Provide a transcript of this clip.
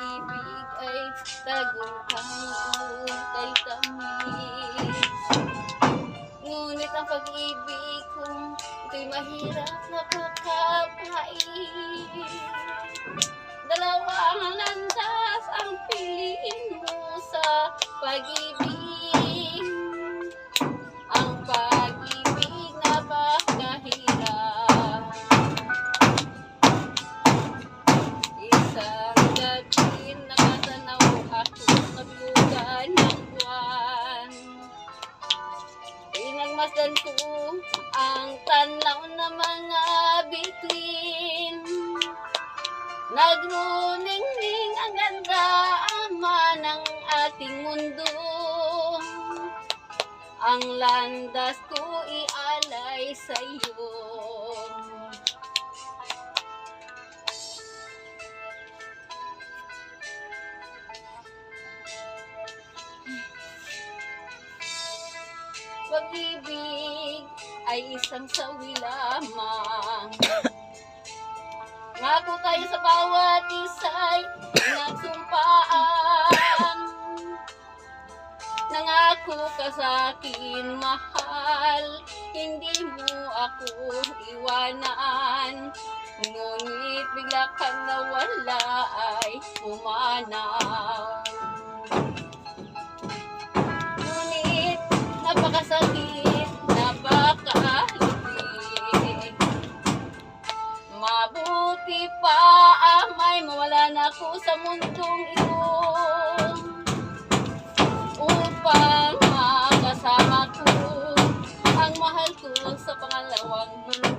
pag-ibig ay tagumpay kay tamis. Ngunit ang pag-ibig kung ito'y mahirap na pagkapain. Dalawang landas ang piliin mo sa pag-ibig. Ang pag-ibig napakahirap. Isang gabi nakatanaw ako sa bulugan ng buwan. Pinagmasdan ko ang tanaw na mga bituin. Nagnuningning ang ganda, ama ng ating mundo. Ang landas ko ialay sa'yo. Pag-ibig ay isang sawi lamang. Ngako tayo sa bawat isa'y nagsumpaan. Nangako ka sa'kin, mahal, hindi mo ako iwanan. Ngunit bigla kang nawala ay pumanaw. Ngunit napakasakit, napakalupit. Mabuti pa may mawala na ako sa mundong ito, upang makasama ko ang mahal ko sa pangalawang mundo.